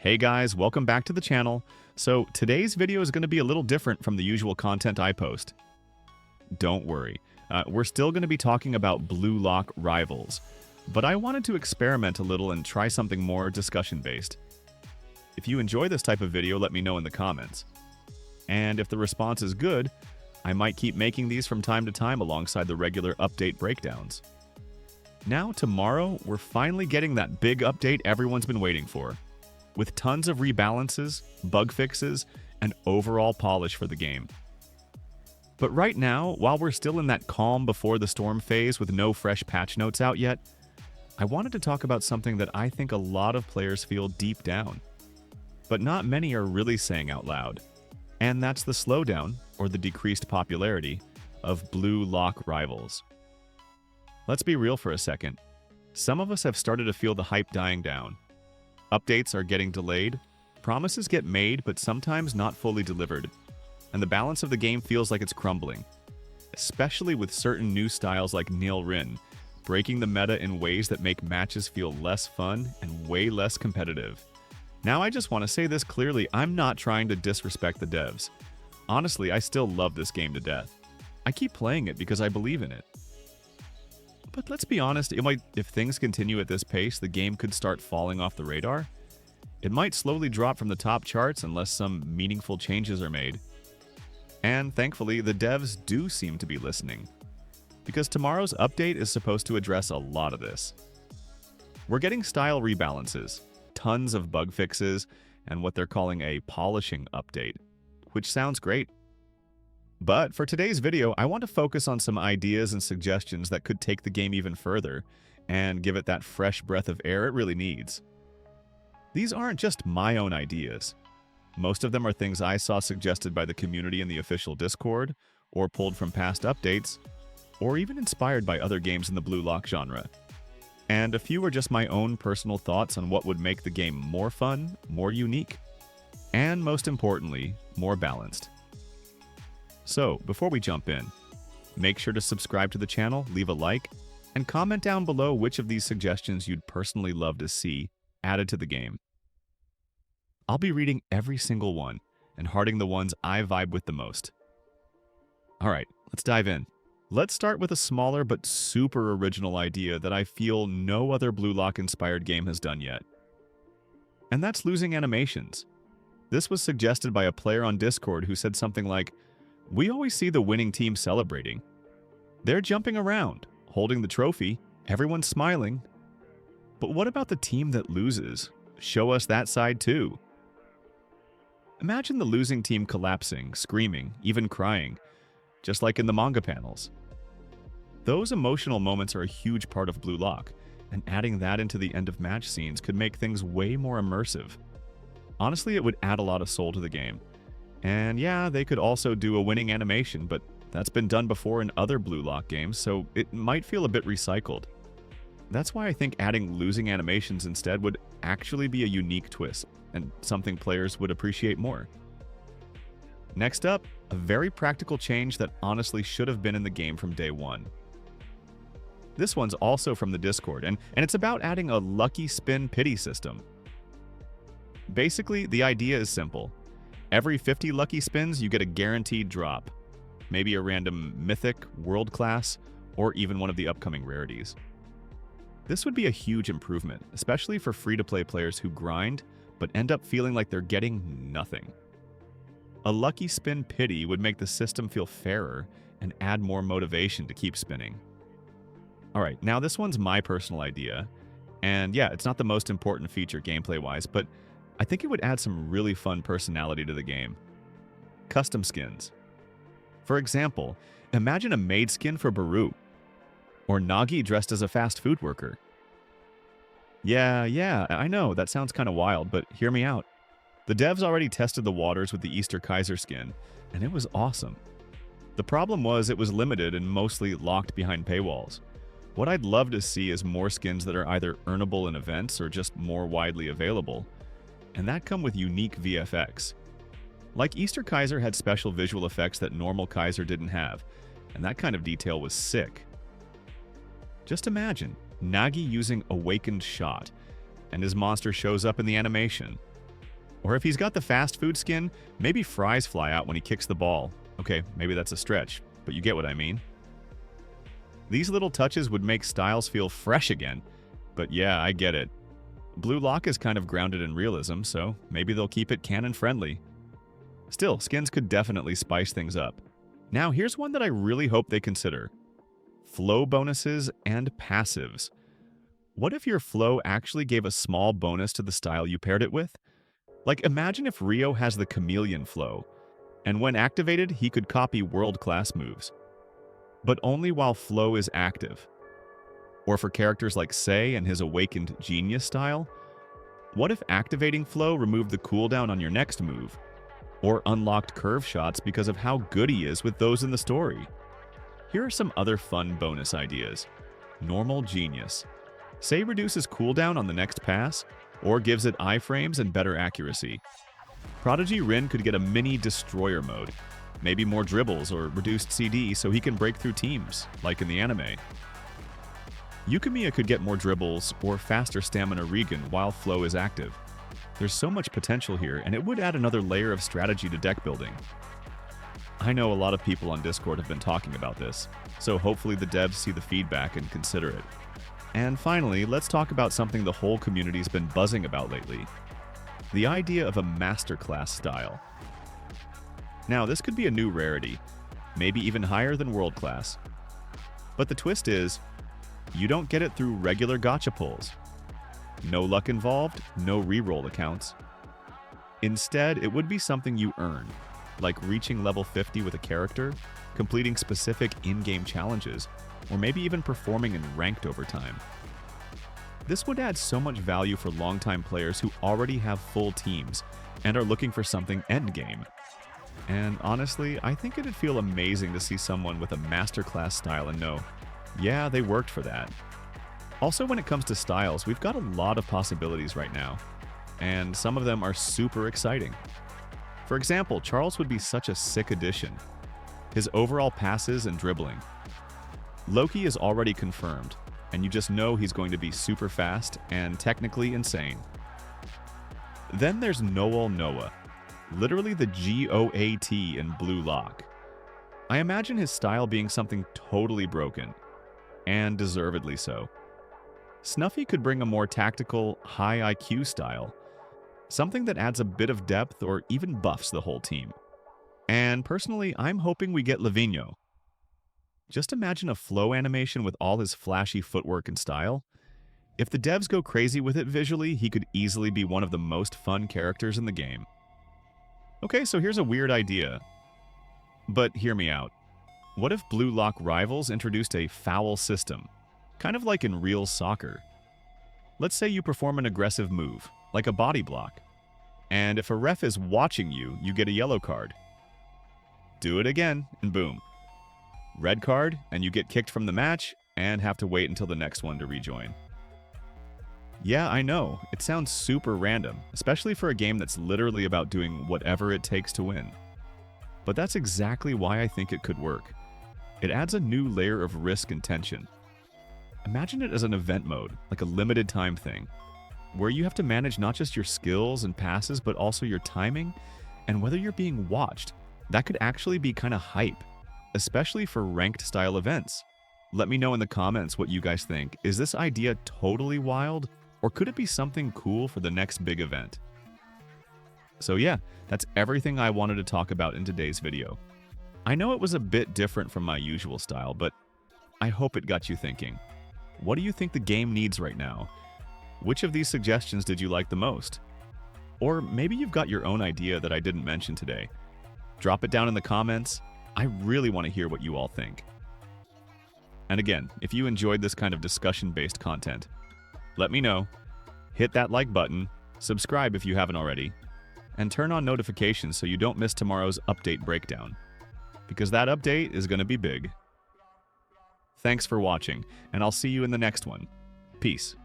Hey guys, welcome back to the channel. So today's video is going to be a little different from the usual content I post. Don't worry, we're still going to be talking about Blue Lock Rivals, but I wanted to experiment a little and try something more discussion-based. If you enjoy this type of video, let me know in the comments. And if the response is good, I might keep making these from time to time alongside the regular update breakdowns. Now, tomorrow, we're finally getting that big update everyone's been waiting for, with tons of rebalances, bug fixes, and overall polish for the game. But right now, while we're still in that calm before the storm phase with no fresh patch notes out yet, I wanted to talk about something that I think a lot of players feel deep down, but not many are really saying out loud. And that's the slowdown, or the decreased popularity, of Blue Lock Rivals. Let's be real for a second. Some of us have started to feel the hype dying down. Updates are getting delayed, promises get made but sometimes not fully delivered, and the balance of the game feels like it's crumbling, especially with certain new styles like Nil Rin, breaking the meta in ways that make matches feel less fun and way less competitive. Now I just want to say this clearly, I'm not trying to disrespect the devs. Honestly, I still love this game to death. I keep playing it because I believe in it. But let's be honest, if things continue at this pace, the game could start falling off the radar. It might slowly drop from the top charts unless some meaningful changes are made. And thankfully, the devs do seem to be listening, because tomorrow's update is supposed to address a lot of this. We're getting style rebalances, tons of bug fixes, and what they're calling a polishing update, which sounds great. But for today's video, I want to focus on some ideas and suggestions that could take the game even further and give it that fresh breath of air it really needs. These aren't just my own ideas. Most of them are things I saw suggested by the community in the official Discord, or pulled from past updates, or even inspired by other games in the Blue Lock genre. And a few are just my own personal thoughts on what would make the game more fun, more unique, and most importantly, more balanced. So, before we jump in, make sure to subscribe to the channel, leave a like, and comment down below which of these suggestions you'd personally love to see added to the game. I'll be reading every single one and hearting the ones I vibe with the most. Alright, let's dive in. Let's start with a smaller but super original idea that I feel no other Blue Lock inspired game has done yet. And that's losing animations. This was suggested by a player on Discord who said something like, "We always see the winning team celebrating. They're jumping around, holding the trophy, everyone's smiling. But what about the team that loses? Show us that side too." Imagine the losing team collapsing, screaming, even crying, just like in the manga panels. Those emotional moments are a huge part of Blue Lock, and adding that into the end-of-match scenes could make things way more immersive. Honestly, it would add a lot of soul to the game. And yeah, they could also do a winning animation, but that's been done before in other Blue Lock games, so it might feel a bit recycled. That's why I think adding losing animations instead would actually be a unique twist, and something players would appreciate more. Next up, a very practical change that honestly should have been in the game from day one. This one's also from the Discord, and it's about adding a lucky spin pity system. Basically, the idea is simple. Every 50 lucky spins, you get a guaranteed drop. Maybe a random mythic, world class, or even one of the upcoming rarities. This would be a huge improvement, especially for free-to-play players who grind, but end up feeling like they're getting nothing. A lucky spin pity would make the system feel fairer and add more motivation to keep spinning. Alright, now this one's my personal idea, and yeah, it's not the most important feature gameplay-wise, but I think it would add some really fun personality to the game. Custom skins. For example, imagine a maid skin for Baru, or Nagi dressed as a fast food worker. Yeah, I know, that sounds kinda wild, but hear me out. The devs already tested the waters with the Easter Kaiser skin, and it was awesome. The problem was it was limited and mostly locked behind paywalls. What I'd love to see is more skins that are either earnable in events or just more widely available, and that come with unique VFX. Like Easter Kaiser had special visual effects that normal Kaiser didn't have, and that kind of detail was sick. Just imagine Nagi using Awakened Shot, and his monster shows up in the animation. Or if he's got the fast food skin, maybe fries fly out when he kicks the ball. Okay, maybe that's a stretch, but you get what I mean. These little touches would make styles feel fresh again. But yeah, I get it. Blue Lock is kind of grounded in realism, so maybe they'll keep it canon-friendly. Still, skins could definitely spice things up. Now, here's one that I really hope they consider. Flow bonuses and passives. What if your flow actually gave a small bonus to the style you paired it with? Like, imagine if Rio has the chameleon flow, and when activated, he could copy world-class moves. But only while flow is active. Or for characters like Sei and his awakened genius style, what if activating flow removed the cooldown on your next move? Or unlocked curve shots because of how good he is with those in the story? Here are some other fun bonus ideas. Normal genius. Sei reduces cooldown on the next pass, or gives it iframes and better accuracy. Prodigy Rin could get a mini destroyer mode, maybe more dribbles or reduced CD so he can break through teams, like in the anime. Yukimiya could get more dribbles or faster stamina regen while flow is active. There's so much potential here, and it would add another layer of strategy to deck building. I know a lot of people on Discord have been talking about this, so hopefully the devs see the feedback and consider it. And finally, let's talk about something the whole community's been buzzing about lately. The idea of a Masterclass style. Now, this could be a new rarity, maybe even higher than World Class. But the twist is, you don't get it through regular gacha pulls. No luck involved, no reroll accounts. Instead, it would be something you earn, like reaching level 50 with a character, completing specific in-game challenges, or maybe even performing in ranked overtime. This would add so much value for longtime players who already have full teams and are looking for something endgame. And honestly, I think it'd feel amazing to see someone with a Masterclass style and know, yeah, they worked for that. Also, when it comes to styles, we've got a lot of possibilities right now, and some of them are super exciting. For example, Charles would be such a sick addition. His overall passes and dribbling. Loki is already confirmed, and you just know he's going to be super fast and technically insane. Then there's Noel Noah, literally the GOAT in Blue Lock. I imagine his style being something totally broken, and deservedly so. Snuffy could bring a more tactical, high IQ style, something that adds a bit of depth or even buffs the whole team. And personally, I'm hoping we get Lavinho. Just imagine a flow animation with all his flashy footwork and style. If the devs go crazy with it visually, he could easily be one of the most fun characters in the game. Okay, so here's a weird idea. But hear me out. What if Blue Lock Rivals introduced a foul system? Kind of like in real soccer. Let's say you perform an aggressive move, like a body block. And if a ref is watching you, you get a yellow card. Do it again, and boom. Red card, and you get kicked from the match, and have to wait until the next one to rejoin. Yeah, I know, it sounds super random, especially for a game that's literally about doing whatever it takes to win. But that's exactly why I think it could work. It adds a new layer of risk and tension. Imagine it as an event mode, like a limited time thing, where you have to manage not just your skills and passes, but also your timing, and whether you're being watched. That could actually be kind of hype, especially for ranked style events. Let me know in the comments what you guys think. Is this idea totally wild, or could it be something cool for the next big event? So yeah, that's everything I wanted to talk about in today's video. I know it was a bit different from my usual style, but I hope it got you thinking. What do you think the game needs right now? Which of these suggestions did you like the most? Or maybe you've got your own idea that I didn't mention today. Drop it down in the comments. I really want to hear what you all think. And again, if you enjoyed this kind of discussion-based content, let me know. Hit that like button, subscribe if you haven't already, and turn on notifications so you don't miss tomorrow's update breakdown. Because that update is going to be big. Thanks for watching, and I'll see you in the next one. Peace.